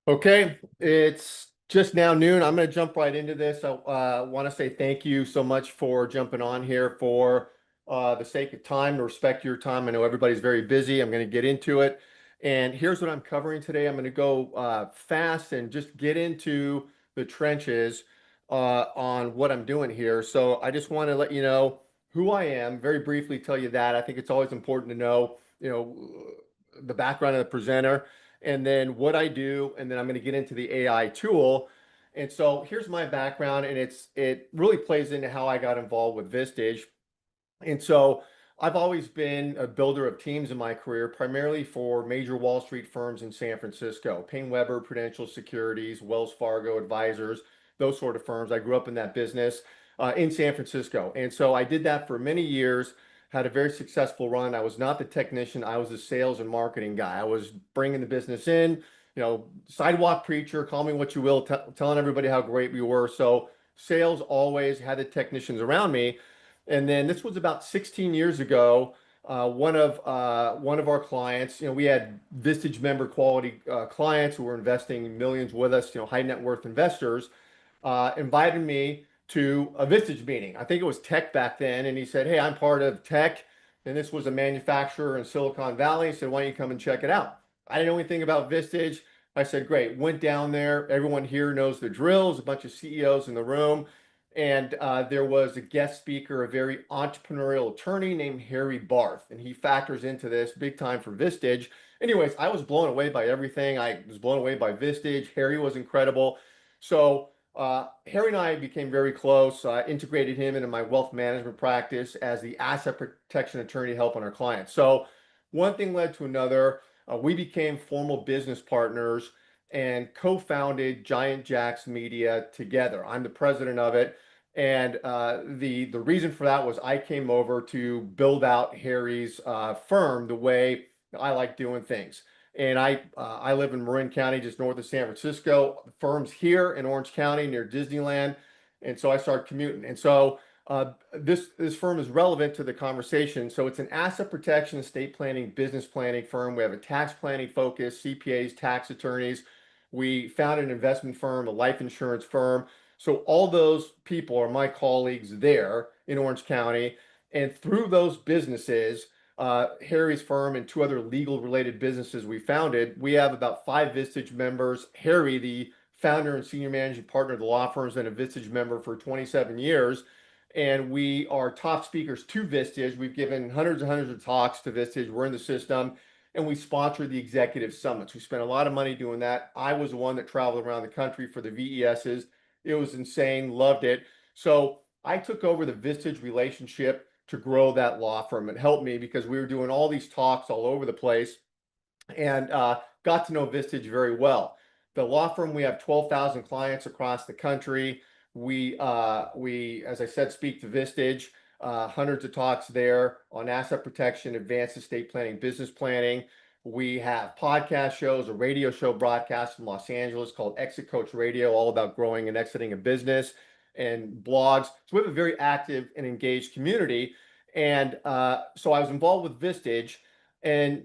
Okay, it's just now noon. I'm going to jump right into this. I want to say thank you so much for jumping on here for the sake of time, to respect your time. I know everybody's very busy. I'm going to get into it. And here's what I'm covering today. I'm going to go fast and just get into the trenches on what I'm doing here. So I just want to let you know who I am, very briefly tell you that. I think it's always important to know, the background of the presenter and then what I do, and then I'm going to get into the AI tool. And so here's my background, and it really plays into how I got involved with Vistage. And so I've always been a builder of teams in my career, primarily for major Wall Street firms in San Francisco, Paine Webber, Prudential Securities, Wells Fargo Advisors, those sort of firms. I grew up in that business in San Francisco. And so I did that for many years, had a very successful run. I was not the technician, I was the sales and marketing guy. I was bringing the business in, sidewalk preacher, call me what you will, telling everybody how great we were. So sales always had the technicians around me. And then this was about 16 years ago. One of our clients, we had Vistage member quality clients who were investing millions with us, high net worth investors, invited me to a Vistage meeting. I think it was tech back then, and he said, "Hey, I'm part of tech, and this was a manufacturer in Silicon Valley." He said, "Why don't you come and check it out?" I didn't know anything about Vistage. I said, "Great." Went down there. Everyone here knows the drills. A bunch of CEOs in the room. And there was a guest speaker, a very entrepreneurial attorney named Harry Barth, and he factors into this big time for Vistage. Anyways, I was blown away by everything. I was blown away by Vistage. Harry was incredible. So Harry and I became very close. I integrated him into my wealth management practice as the asset protection attorney helping our clients. So one thing led to another. We became formal business partners and co-founded Giant Jacks Media together. I'm the president of it. And the reason for that was I came over to build out Harry's firm the way I like doing things. And I live in Marin County, just north of San Francisco. The firm's here in Orange County near Disneyland. And so I started commuting. And so this firm is relevant to the conversation. So it's an asset protection, estate planning, business planning firm. We have a tax planning focus, CPAs, tax attorneys. We found an investment firm, a life insurance firm. So all those people are my colleagues there in Orange County. And through those businesses, Harry's firm and two other legal related businesses we founded, we have about 5 Vistage members. Harry, the founder and senior managing partner of the law firm, has been a Vistage member for 27 years. And we are top speakers to Vistage. We've given hundreds and hundreds of talks to Vistage. We're in the system, and we sponsor the executive summits. We spent a lot of money doing that. I was the one that traveled around the country for the VESs. It was insane, loved it. So I took over the Vistage relationship to grow that law firm. It helped me because we were doing all these talks all over the place and got to know Vistage very well. The law firm, we have 12,000 clients across the country. We, as I said, speak to Vistage, hundreds of talks there on asset protection, advanced estate planning, business planning. We have podcast shows, a radio show broadcast in Los Angeles called Exit Coach Radio, all about growing and exiting a business, and blogs. So we have a very active and engaged community. And so I was involved with Vistage, and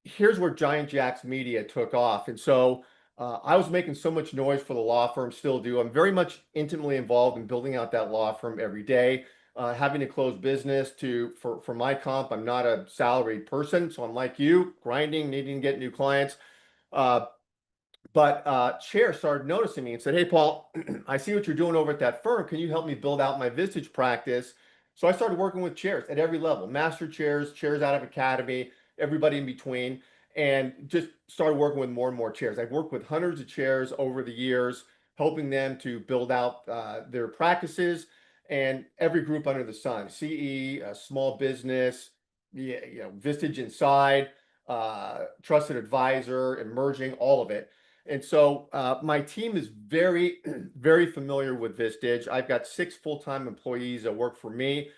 here's where Giant Jacks Media took off. And so I was making so much noise for the law firm, still do. I'm very much intimately involved in building out that law firm every day, having to close business for my comp. I'm not a salaried person, so I'm like you, grinding, needing to get new clients. Uh, but Chair started noticing me and said, "Hey, Paul, I see what you're doing over at that firm. Can you help me build out my Vistage practice?" So I started working with chairs at every level, master chairs, chairs out of academy, everybody in between, and just started working with more and more chairs. I've worked with hundreds of chairs over the years, helping them to build out their practices and every group under the sun, CE, small business, Vistage Inside, trusted advisor, emerging, all of it. And so my team is very, very familiar with Vistage. I've got 6 full-time employees that work for me,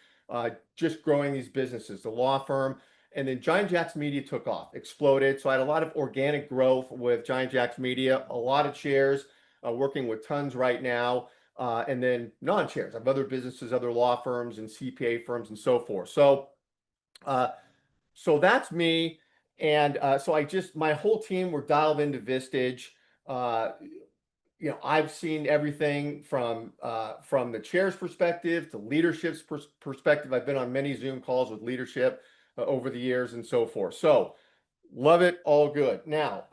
just growing these businesses, the law firm. And then Giant Jacks Media took off, exploded. So I had a lot of organic growth with Giant Jacks Media, a lot of chairs, working with tons right now. And then non-chairs. I have other businesses, other law firms and CPA firms and so forth. Uh, so that's me. And so my whole team were dialed into Vistage. Uh, I've seen everything from the chair's perspective to leadership's perspective. I've been on many Zoom calls with leadership over the years and so forth. So love it, all good. Now,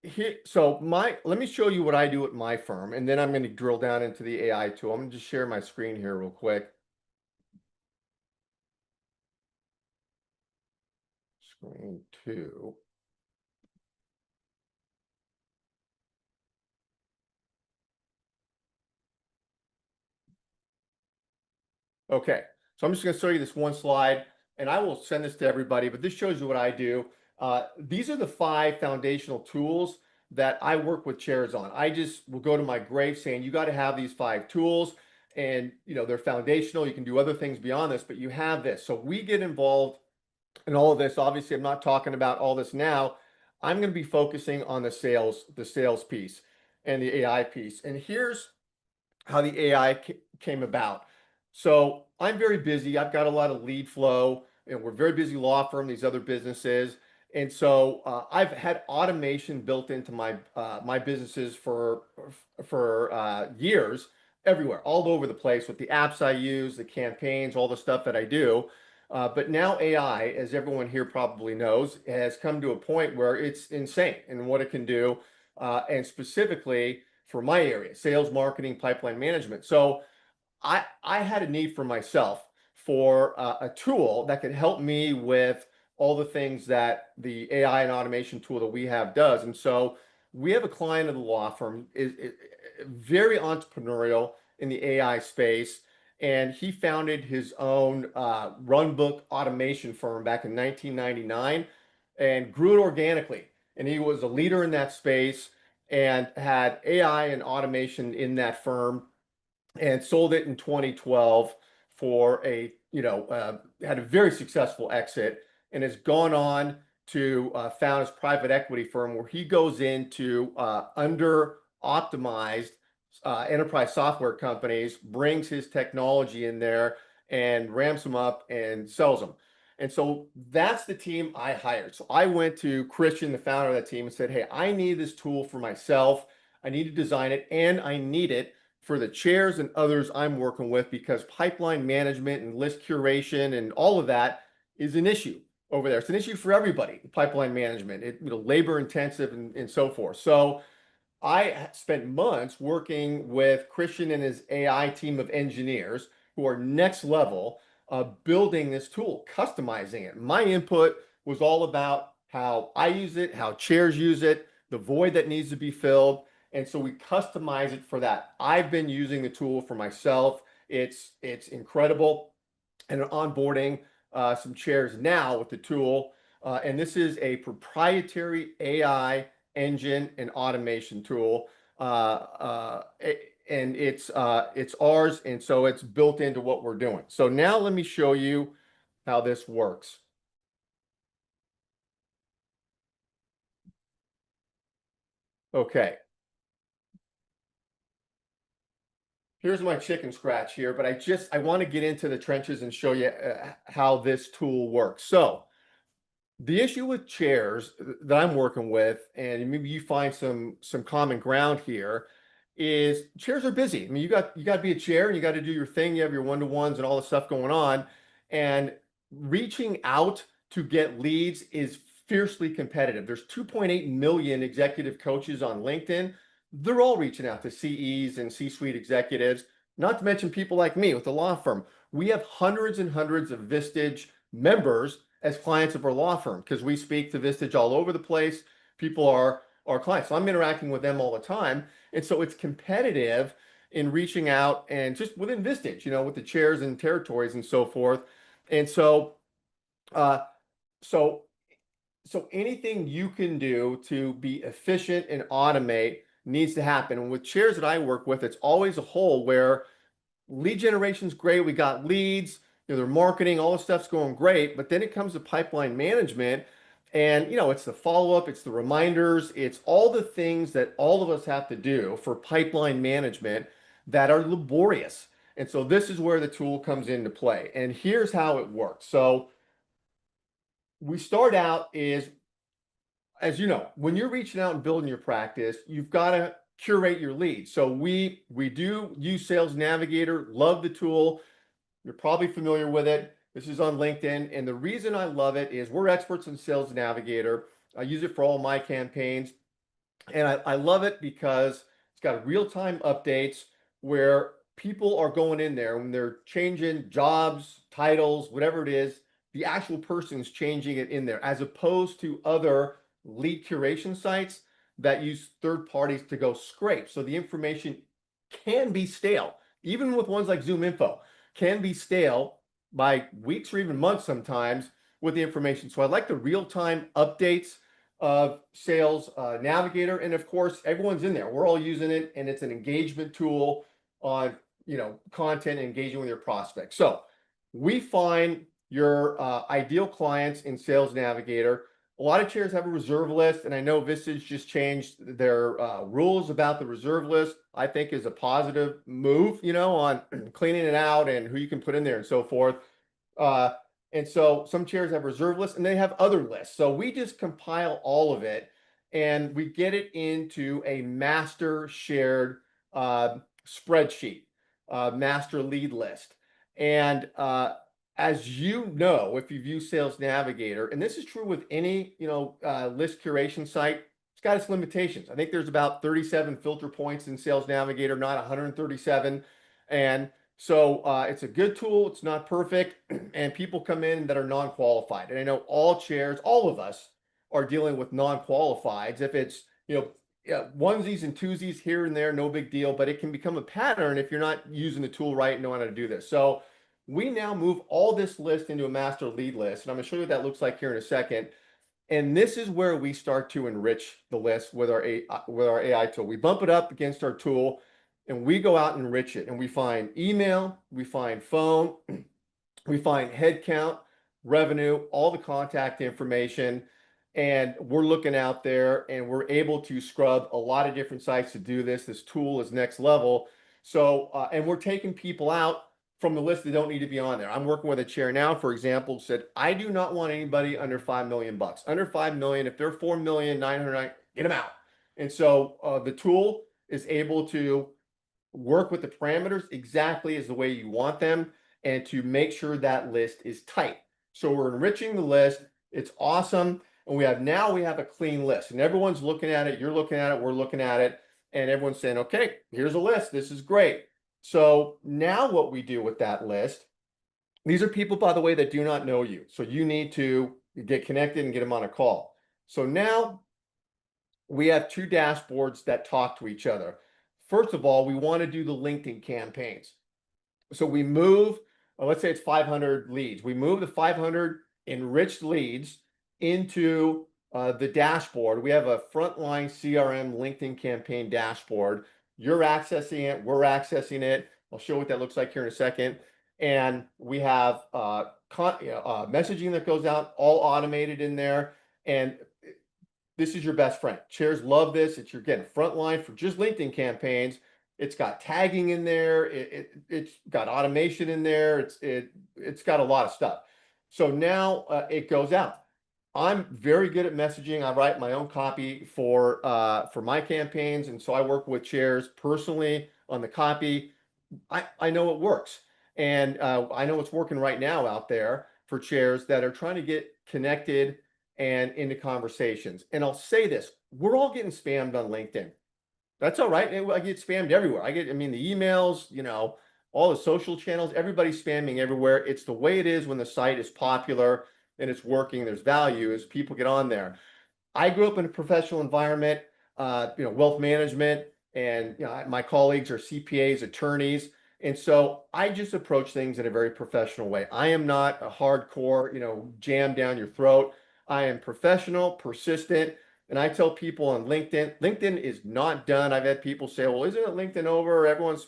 let me show you what I do at my firm, and then I'm going to drill down into the AI tool. I'm going to just share my screen here real quick. Screen two. Okay, so I'm just going to show you this one slide, and I will send this to everybody, but this shows you what I do. These are the 5 foundational tools that I work with chairs on. I just will go to my grave saying, you got to have these 5 tools, and they're foundational. You can do other things beyond this, but you have this. So we get involved in all of this. Obviously, I'm not talking about all this now. I'm going to be focusing on the sales piece and the AI piece. And here's how the AI came about. So I'm very busy. I've got a lot of lead flow, and we're a very busy law firm, these other businesses. And so I've had automation built into my businesses for years, everywhere, all over the place with the apps I use, the campaigns, all the stuff that I do. But now AI, as everyone here probably knows, has come to a point where it's insane in what it can do, and specifically for my area, sales, marketing, pipeline management. So I had a need for myself for a tool that could help me with all the things that the AI and automation tool that we have does. And so we have a client of the law firm is very entrepreneurial in the AI space, and he founded his own runbook automation firm back in 1999 and grew it organically. And he was a leader in that space and had AI and automation in that firm and sold it in 2012 for had a very successful exit and has gone on to found his private equity firm where he goes into under optimized enterprise software companies, brings his technology in there and ramps them up and sells them. And so that's the team I hired. So I went to Christian, the founder of that team, and said, hey, I need this tool for myself. I need to design it, and I need it for the chairs and others I'm working with, because pipeline management and list curation and all of that is an issue over there. It's an issue for everybody, pipeline management, labor intensive and so forth. So I spent months working with Christian and his AI team of engineers who are next level, building this tool, customizing it. My input was all about how I use it, how chairs use it, the void that needs to be filled. And so we customize it for that. I've been using the tool for myself. It's incredible, and onboarding some chairs now with the tool. And this is a proprietary AI engine and automation tool. And it's ours, and so it's built into what we're doing. So now let me show you how this works. Okay, here's my chicken scratch here, but I want to get into the trenches and show you how this tool works. So the issue with chairs that I'm working with, and maybe you find some common ground here, is chairs are busy. I mean, you got to be a chair and you got to do your thing. You have your one-to-ones and all the stuff going on, and reaching out to get leads is fiercely competitive. There's 2.8 million executive coaches on LinkedIn. They're all reaching out to CEs and C-suite executives, not to mention people like me with the law firm. We have hundreds and hundreds of Vistage members as clients of our law firm because we speak to Vistage all over the place. People are our clients. So I'm interacting with them all the time. And so it's competitive in reaching out and just within Vistage, with the chairs and territories and so forth. And so, uh, so, so anything you can do to be efficient and automate needs to happen. And with chairs that I work with, it's always a whole where lead generation's great. We got leads, their marketing, all the stuff's going great. But then it comes to pipeline management, and it's the follow-up, it's the reminders, it's all the things that all of us have to do for pipeline management that are laborious. And so this is where the tool comes into play. And here's how it works. So we start out is as you know, when you're reaching out and building your practice, you've got to curate your leads. So we do use Sales Navigator, love the tool. You're probably familiar with it. This is on LinkedIn. And the reason I love it is we're experts in Sales Navigator. I use it for all my campaigns. And I love it because it's got real-time updates where people are going in there when they're changing jobs, titles, whatever it is, the actual person's changing it in there, as opposed to other lead curation sites that use third parties to go scrape. So the information can be stale, even with ones like Zoom Info, can be stale by weeks or even months sometimes with the information. So I like the real-time updates of Sales Navigator. And of course, everyone's in there. We're all using it, and it's an engagement tool on, content and engaging with your prospects. So we find your ideal clients in Sales Navigator. A lot of chairs have a reserve list, and I know Vistage just changed their rules about the reserve list. I think is a positive move, on cleaning it out and who you can put in there and so forth. Uh, and so some chairs have reserve lists and they have other lists. So we just compile all of it and we get it into a master shared spreadsheet, master lead list. And as you know, if you've used Sales Navigator, and this is true with any, list curation site, it's got its limitations. I think there's about 37 filter points in Sales Navigator, not 137. And so it's a good tool. It's not perfect. And people come in that are non-qualified. And I know all chairs, all of us are dealing with non-qualifieds. If it's, onesies and twosies here and there, no big deal, but it can become a pattern if you're not using the tool right and know how to do this. So we now move all this list into a master lead list. And I'm going to show you what that looks like here in a second. And this is where we start to enrich the list with our AI tool. We bump it up against our tool and we go out and enrich it. And we find email, we find phone, we find headcount, revenue, all the contact information. And we're looking out there and we're able to scrub a lot of different sites to do this. This tool is next level. So, and we're taking people out from the list that don't need to be on there. I'm working with a chair now, for example, said, I do not want anybody under 5 million bucks. Under 5 million, if they're 4,900,000, get them out. And so the tool is able to work with the parameters exactly as the way you want them and to make sure that list is tight. So we're enriching the list. It's awesome. And we have a clean list and everyone's looking at it. You're looking at it. We're looking at it. And everyone's saying, okay, here's a list. This is great. So now what we do with that list, these are people, by the way, that do not know you. So you need to get connected and get them on a call. So now we have two dashboards that talk to each other. First of all, we want to do the LinkedIn campaigns. So we move, let's say it's 500 leads. We move the 500 enriched leads into the dashboard. We have a frontline CRM LinkedIn campaign dashboard. You're accessing it. We're accessing it. I'll show what that looks like here in a second. And we have messaging that goes out, all automated in there. And this is your best friend. Chairs love this. It's your, again, frontline for just LinkedIn campaigns. It's got tagging in there. It's got automation in there. It's got a lot of stuff. So now it goes out. I'm very good at messaging. I write my own copy for my campaigns, and so I work with chairs personally on the copy. I know it works, and I know it's working right now out there for chairs that are trying to get connected and into conversations. And I'll say this: we're all getting spammed on LinkedIn. That's all right. I get spammed everywhere. I mean, the emails, all the social channels, everybody's spamming everywhere. It's the way it is when the site is popular and it's working, there's value as people get on there. I grew up in a professional environment, wealth management, and my colleagues are CPAs, attorneys. And so I just approach things in a very professional way. I am not a hardcore, jam down your throat. I am professional, persistent. And I tell people on LinkedIn, LinkedIn is not done. I've had people say, well, isn't it LinkedIn over? Everyone's,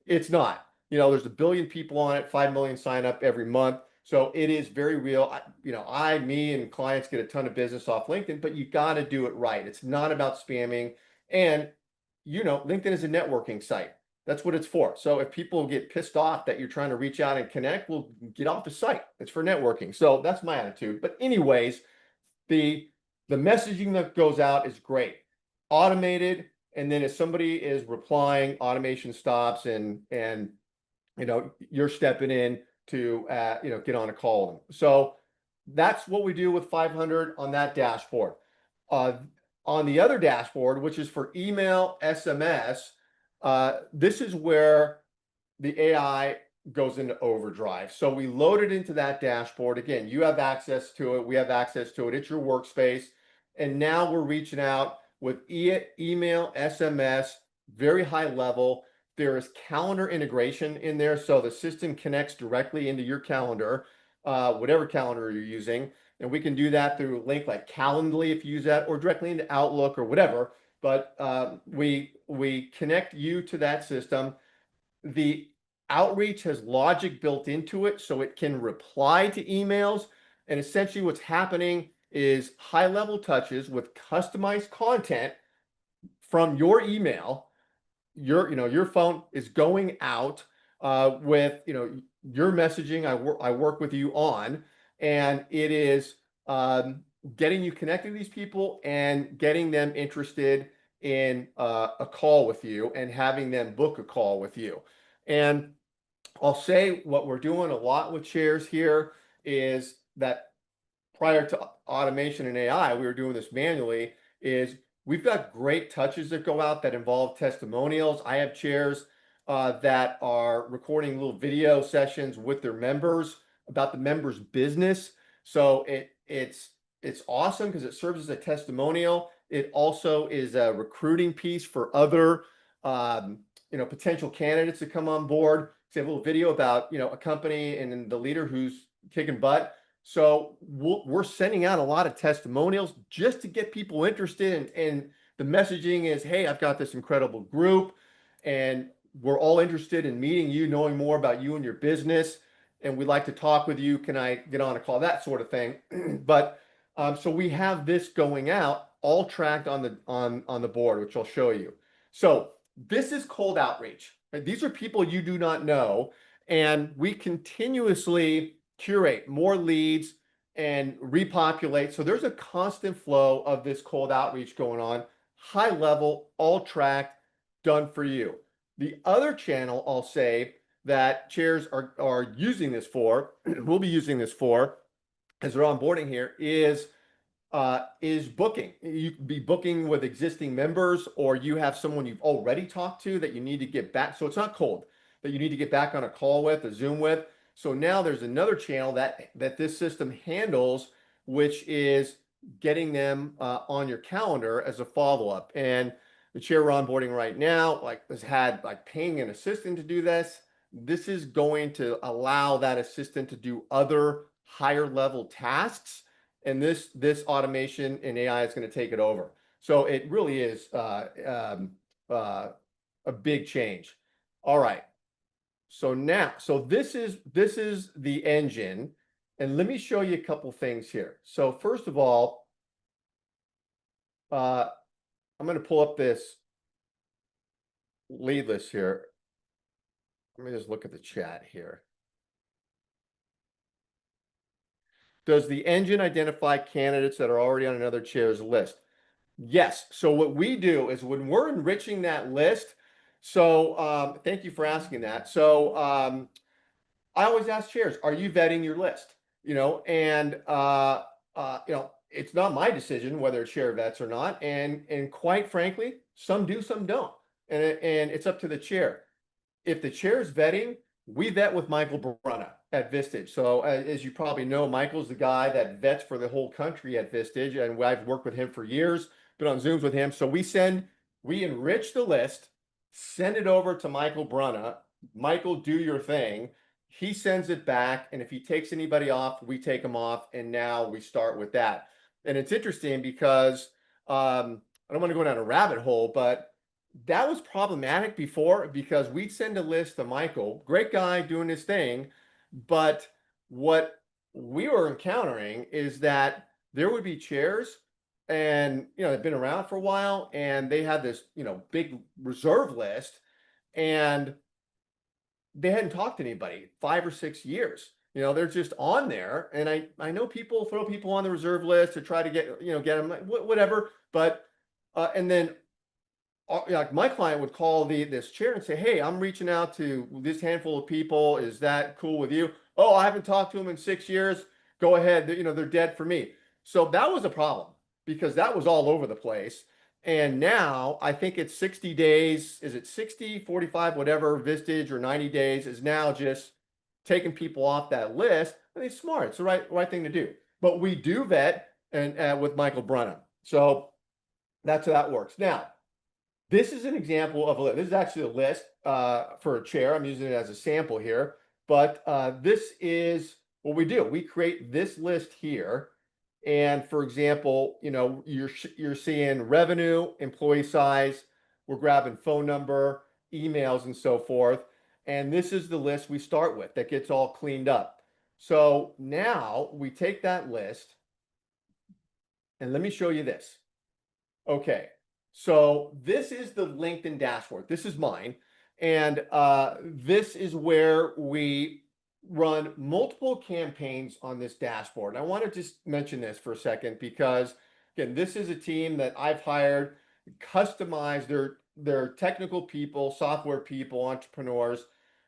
it's not. There's 1 billion people on it, 5 million sign up every month. So it is very real. Me and clients get a ton of business off LinkedIn, but you got to do it right. It's not about spamming. And, LinkedIn is a networking site. That's what it's for. So if people get pissed off that you're trying to reach out and connect, well, get off the site. It's for networking. So that's my attitude. But anyways, the The messaging that goes out is great, automated, and then if somebody is replying, automation stops, and you're stepping in to get on a call with them. So that's what we do with 500 on that dashboard. Uh, on the other dashboard, which is for email, SMS, this is where the AI goes into overdrive. So we load it into that dashboard. Again, you have access to it. We have access to it. It's your workspace. And now we're reaching out with email, SMS, very high level. There is calendar integration in there. So the system connects directly into your calendar, whatever calendar you're using. And we can do that through a link like Calendly if you use that, or directly into Outlook or whatever. But we connect you to that system. The outreach has logic built into it, so it can reply to emails. And essentially what's happening is high level touches with customized content from your email. Your phone is going out with your messaging. I work with you on, and it is getting you connected to these people and getting them interested in a call with you and having them book a call with you. And I'll say what we're doing a lot with shares here is that prior to automation and AI, we were doing this manually, is we've got great touches that go out that involve testimonials. I have chairs that are recording little video sessions with their members about the members' business. So it's awesome because it serves as a testimonial. It also is a recruiting piece for other potential candidates to come on board. They have a little video about a company and the leader who's kicking butt. So we're sending out a lot of testimonials just to get people interested. And the messaging is, hey, I've got this incredible group and we're all interested in meeting you, knowing more about you and your business. And we'd like to talk with you. Can I get on a call? That sort of thing. But so we have this going out, all tracked on the board, which I'll show you. So this is cold outreach. These are people you do not know. And we continuously curate more leads and repopulate. So there's a constant flow of this cold outreach going on, high level, all tracked, done for you. The other channel I'll say that chairs are using this for, we'll be using this for, as they're onboarding here, is booking. You could be booking with existing members, or you have someone you've already talked to that you need to get back. So it's not cold, that you need to get back on a call with, a Zoom with. So now there's another channel that this system handles, which is getting them on your calendar as a follow-up. And the chair we're onboarding right now, has had paying an assistant to do this. This is going to allow that assistant to do other higher level tasks. And this automation and AI is going to take it over. So it really is a big change. All right. So this is the engine, and let me show you a couple things here. So first of all, I'm going to pull up this lead list here. Let me just look at the chat here. Does the engine identify candidates that are already on another chair's list? Yes. So what we do is when we're enriching that list, so thank you for asking that. So I always ask chairs, are you vetting your list? And it's not my decision whether a chair vets or not. And quite frankly, some do, some don't. And it's up to the chair. If the chair is vetting, we vet with Michael Brunna at Vistage. So as you probably know, Michael's the guy that vets for the whole country at Vistage, and I've worked with him for years, been on Zooms with him. So we enrich the list, send it over to Michael Brunna. Michael, do your thing. He sends it back, and if he takes anybody off, we take them off, and now we start with that. And it's interesting because I don't want to go down a rabbit hole, but that was problematic before because we'd send a list to Michael, great guy doing his thing, but what we were encountering is that there would be chairs and they've been around for a while and they had this big reserve list and they hadn't talked to anybody 5 or 6 years. They're just on there. And I know people throw people on the reserve list to try to get them, like, whatever. But, and then like my client would call this chair and say, "Hey, I'm reaching out to this handful of people. Is that cool with you?" "Oh, I haven't talked to them in 6 years. Go ahead. They're dead for me." So that was a problem because that was all over the place. And now I think it's 60 days. Is it 60, 45, whatever, Vistage, or 90 days is now just taking people off that list. I think it's smart. It's the right thing to do. But we do vet and with Michael Brunham. So that's how that works. Now, this is an example of a list. This is actually a list for a chair. I'm using it as a sample here, but this is what we do. We create this list here. And for example, you're seeing revenue, employee size, we're grabbing phone number, emails, and so forth. And this is the list we start with that gets all cleaned up. So now we take that list and let me show you this. Okay, so this is the LinkedIn dashboard. This is mine. And this is where we run multiple campaigns on this dashboard. And I want to just mention this for a second because, again, this is a team that I've hired, customized their technical people, software people, entrepreneurs,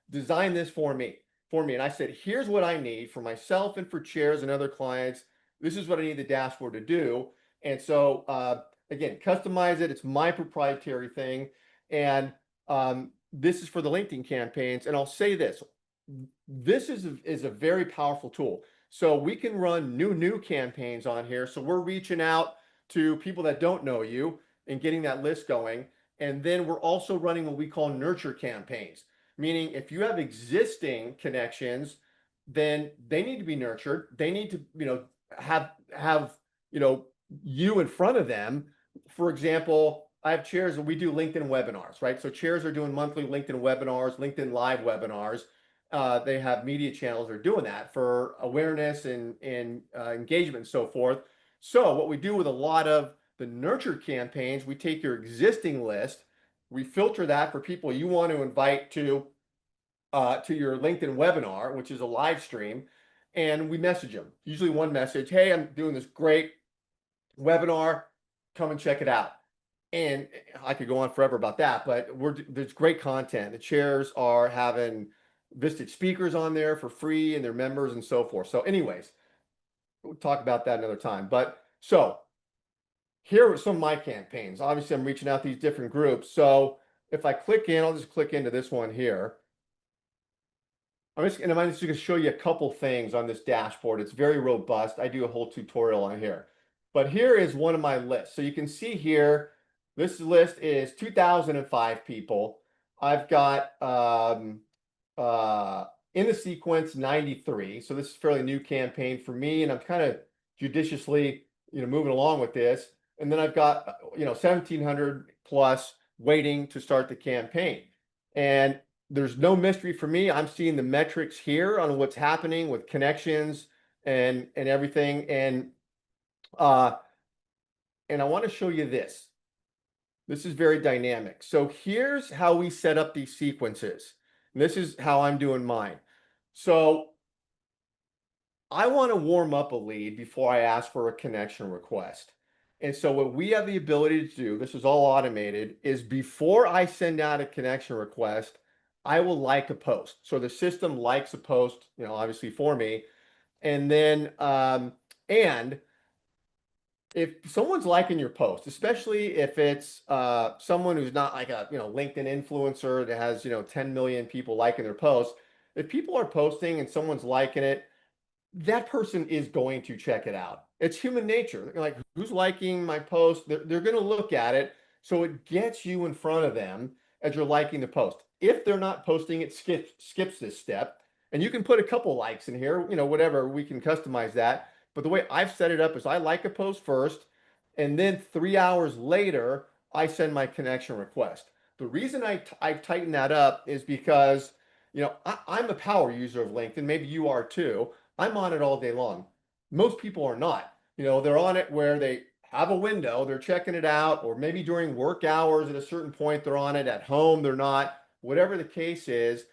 design this for me. And I said, here's what I need for myself and for chairs and other clients. This is what I need the dashboard to do. And so, again, customize it. It's my proprietary thing. And this is for the LinkedIn campaigns. And I'll say this, this is a very powerful tool. So we can run new campaigns on here. So we're reaching out to people that don't know you and getting that list going. And then we're also running what we call nurture campaigns, meaning if you have existing connections, then they need to be nurtured. They need to, have, you in front of them. For example, I have chairs and we do LinkedIn webinars, right? So chairs are doing monthly LinkedIn webinars, LinkedIn live webinars. They have media channels that are doing that for awareness and engagement and so forth. So what we do with a lot of the nurture campaigns, we take your existing list, we filter that for people you want to invite to your LinkedIn webinar, which is a live stream, and we message them. Usually one message, "Hey, I'm doing this great webinar, come and check it out." And I could go on forever about that, but there's great content. The chairs are having Vistage speakers on there for free and their members and so forth. So anyways, we'll talk about that another time. But so here are some of my campaigns. Obviously, I'm reaching out to these different groups. So if I click in, I'll just click into this one here. I'm just going to show you a couple things on this dashboard. It's very robust. I do a whole tutorial on here. But here is one of my lists. So you can see here, this list is 2005 people. I've got in the sequence 93. So this is a fairly new campaign for me, and I'm kind of judiciously, moving along with this. And then I've got 1,700 plus waiting to start the campaign. And there's no mystery for me. I'm seeing the metrics here on what's happening with connections and everything. And I want to show you this. This is very dynamic. So here's how we set up these sequences. And this is how I'm doing mine. So I want to warm up a lead before I ask for a connection request. And so what we have the ability to do, this is all automated, is before I send out a connection request, I will like a post. So the system likes a post, obviously for me. And then, and if someone's liking your post, especially if it's someone who's not like a LinkedIn influencer that has 10 million people liking their post, if people are posting and someone's liking it, that person is going to check it out. It's human nature. Like, who's liking my post? They're going to look at it. So it gets you in front of them as you're liking the post. If they're not posting, it skips this step. And you can put a couple likes in here, whatever, we can customize that. But the way I've set it up is I like a post first, and then 3 hours later, I send my connection request. The reason I've tightened that up is because, I'm a power user of LinkedIn. Maybe you are too. I'm on it all day long. Most people are not. They're on it where they have a window, they're checking it out, or maybe during work hours at a certain point, they're on it. At home, they're not. Whatever the case is,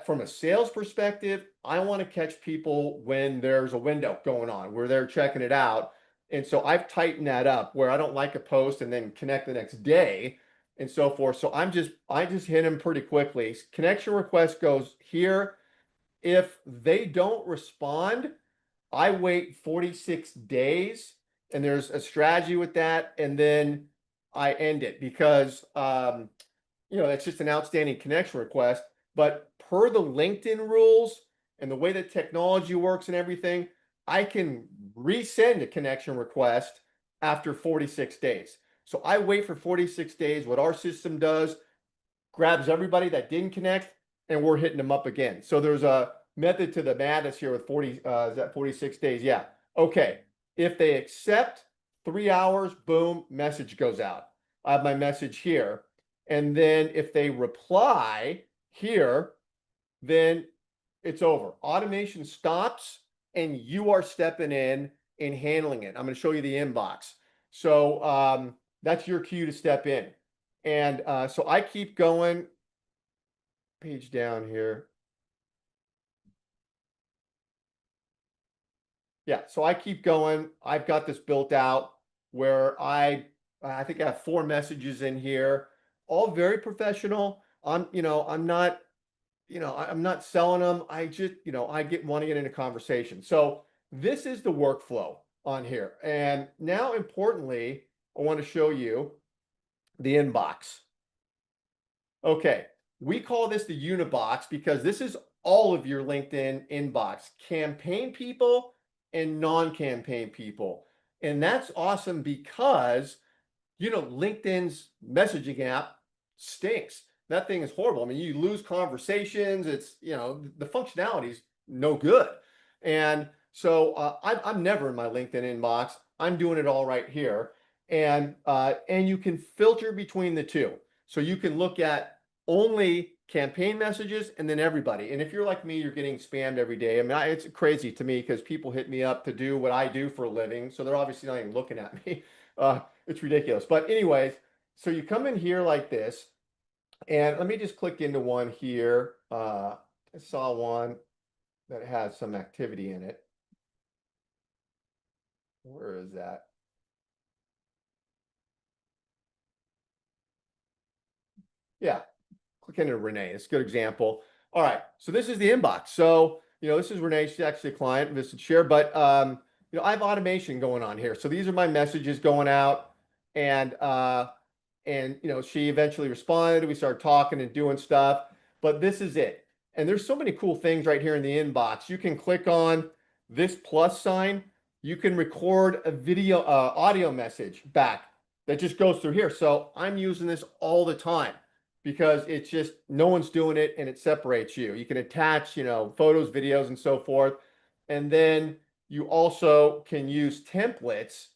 from a sales perspective, I want to catch people when there's a window going on where they're checking it out. And so I've tightened that up where I don't like a post and then connect the next day and so forth. So I just hit them pretty quickly. Connection request goes here. If they don't respond, I wait 46 days, and there's a strategy with that, and then I end it because that's just an outstanding connection request. But per the LinkedIn rules and the way that technology works and everything, I can resend a connection request after 46 days. So I wait for 46 days. What our system does, grabs everybody that didn't connect, and we're hitting them up again. So there's a method to the madness here with 40, is that 46 days? Yeah. Okay. If they accept 3 hours, boom, message goes out. I have my message here. And then if they reply here, then it's over. Automation stops and you are stepping in and handling it. I'm going to show you the inbox. So that's your cue to step in. And so I keep going, page down here. Yeah, so I keep going. I've got this built out where I think I have 4 messages in here, all very professional. I'm not, I'm not selling them. I just, want to get into conversation. So this is the workflow on here. And now importantly, I want to show you the inbox. Okay, we call this the Unibox because this is all of your LinkedIn inbox, campaign people and non-campaign people. And that's awesome because, LinkedIn's messaging app stinks. That thing is horrible. I mean, you lose conversations. It's, the functionality is no good. And so I'm never in my LinkedIn inbox. I'm doing it all right here. And you can filter between the two. So you can look at only campaign messages and then everybody. And if you're like me, you're getting spammed every day. I mean, it's crazy to me because people hit me up to do what I do for a living. So they're obviously not even looking at me. It's ridiculous. But anyways, so you come in here like this, and let me just click into one here. I saw one that has some activity in it. Where is that? Yeah, click into Renee. It's a good example. All right, so this is the inbox. So, this is Renee. She's actually a client, Vistage share, but I have automation going on here. So these are my messages going out, and she eventually responded. We started talking and doing stuff, but this is it. And there's so many cool things right here in the inbox. You can click on this plus sign. You can record a video, audio message back that just goes through here. So I'm using this all the time because it's just no one's doing it and it separates you. You can attach, photos, videos, and so forth. And then you also can use templates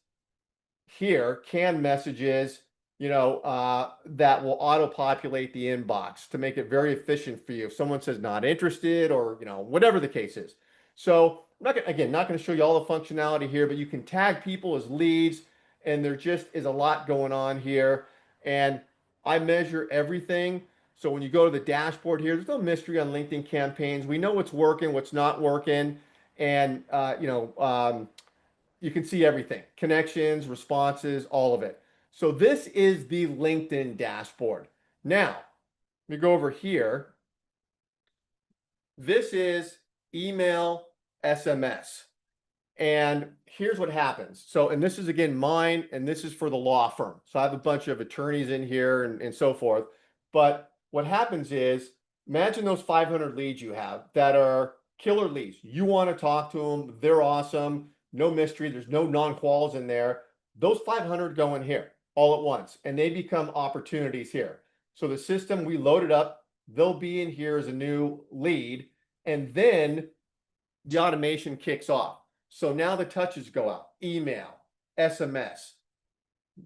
here, canned messages, that will auto-populate the inbox to make it very efficient for you. If someone says not interested or, whatever the case is. So I'm not going to show you all the functionality here, but you can tag people as leads, and there just is a lot going on here. And I measure everything. So when you go to the dashboard here, there's no mystery on LinkedIn campaigns. We know what's working, what's not working. And, you can see everything, connections, responses, all of it. So this is the LinkedIn dashboard. Now, let me go over here. This is email SMS. And here's what happens. So, and this is again mine, and this is for the law firm. So I have a bunch of attorneys in here and so forth. But what happens is, imagine those 500 leads you have that are killer leads. You want to talk to them. They're awesome. No mystery. There's no non-quals in there. Those 500 go in here all at once, and they become opportunities here. So the system, we load it up. They'll be in here as a new lead, and then the automation kicks off. So now the touches go out, email, SMS,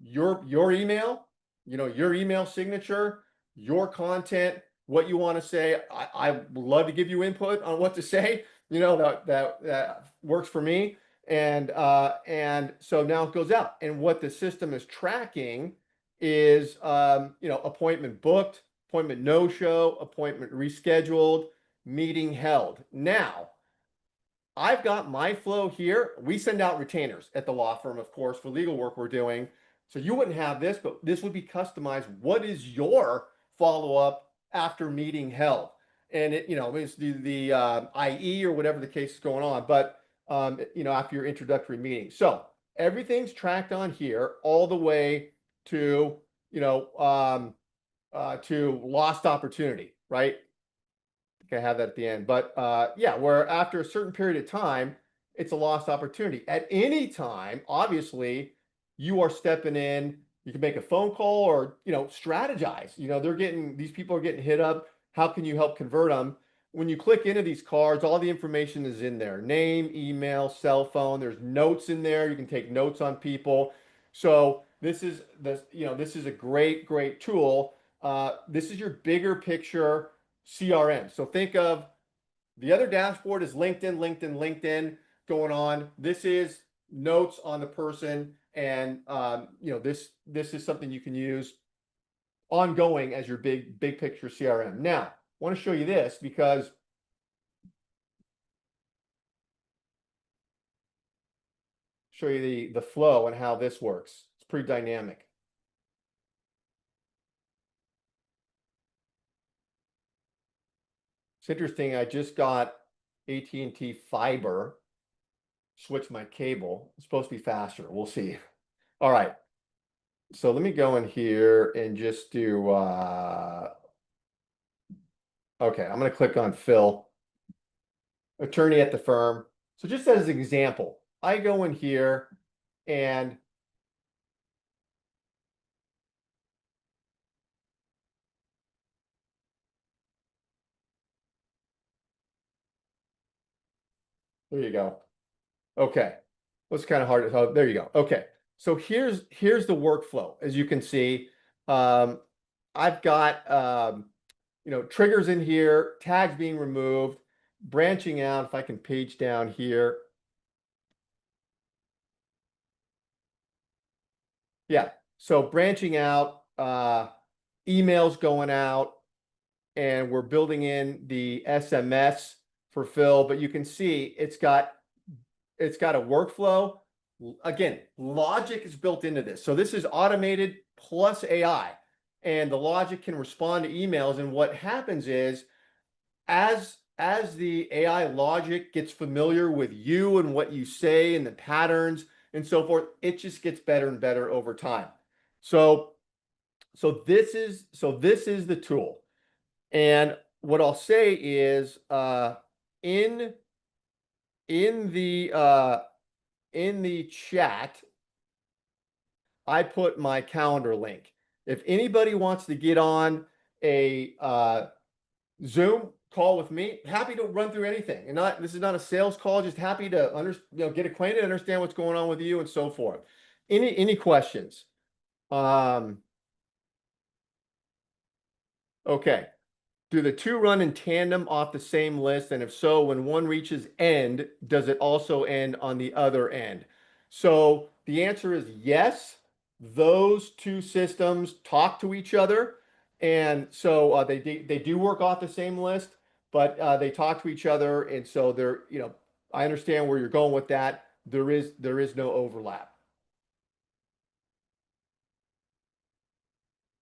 your email, your email signature, your content, what you want to say. I would love to give you input on what to say, that works for me. And so now it goes out. And what the system is tracking is, appointment booked, appointment no-show, appointment rescheduled, meeting held. Now, I've got my flow here. We send out retainers at the law firm, of course, for legal work we're doing. So you wouldn't have this, but this would be customized. What is your follow-up after meeting held? And it's the IE or whatever the case is going on, but after your introductory meeting. So everything's tracked on here all the way to, to lost opportunity, right? I have that at the end, but yeah, where after a certain period of time, it's a lost opportunity. At any time, obviously, you are stepping in. You can make a phone call or strategize. These people are getting hit up. How can you help convert them? When you click into these cards, all the information is in there: name, email, cell phone. There's notes in there. You can take notes on people. So this is a great tool. This is your bigger picture CRM. So think of the other dashboard is LinkedIn going on. This is notes on the person, and this is something you can use ongoing as your big picture CRM. Now, I want to show you this because show you the flow and how this works. It's pretty dynamic. It's interesting. I just got AT&T fiber. Switch my cable. It's supposed to be faster. We'll see. All right. So let me go in here and just do, okay, I'm going to click on Phil, attorney at the firm. So just as an example, I go in here and there you go. Okay. Well, it's kind of hard. Oh, there you go. Okay. So here's the workflow. As you can see, I've got, triggers in here, tags being removed, branching out. If I can page down here. Yeah. So branching out, emails going out, and we're building in the SMS for Phil, but you can see it's got a workflow. Again, logic is built into this. So this is automated plus AI, and the logic can respond to emails. And what happens is as the AI logic gets familiar with you and what you say and the patterns and so forth, it just gets better and better over time. So this is the tool. And what I'll say is in the chat, I put my calendar link. If anybody wants to get on a Zoom call with me, happy to run through anything. And this is not a sales call, just happy to get acquainted, understand what's going on with you and so forth. Any questions? Okay. Do the two run in tandem off the same list? And if so, when one reaches end, does it also end on the other end? So the answer is yes. Those two systems talk to each other. And so they do work off the same list, but they talk to each other. And so they're, I understand where you're going with that. There is no overlap.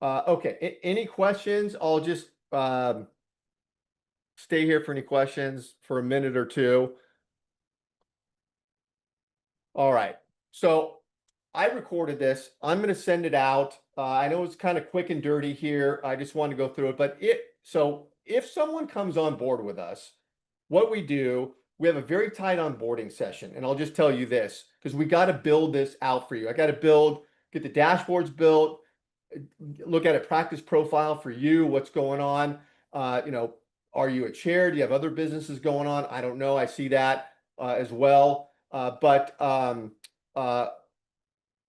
Okay. Any questions? I'll just stay here for any questions for a minute or two. All right. So I recorded this. I'm going to send it out. I know it's kind of quick and dirty here. I just want to go through it. But if someone comes on board with us, what we do, we have a very tight onboarding session. And I'll just tell you this, because we got to build this out for you. I got to get the dashboards built, look at a practice profile for you, what's going on. Are you a chair? Do you have other businesses going on? I don't know. I see that as well. But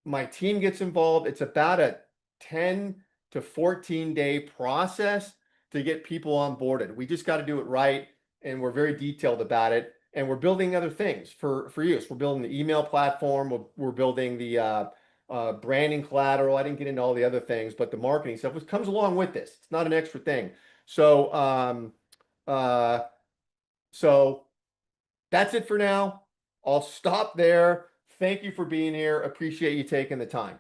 my team gets involved. It's about a 10 to 14-day process to get people onboarded. We just got to do it right, and we're very detailed about it. And we're building other things for use. We're building the email platform. We're building the branding collateral. I didn't get into all the other things, but the marketing stuff, which comes along with this. It's not an extra thing. So So that's it for now. I'll stop there. Thank you for being here. Appreciate you taking the time.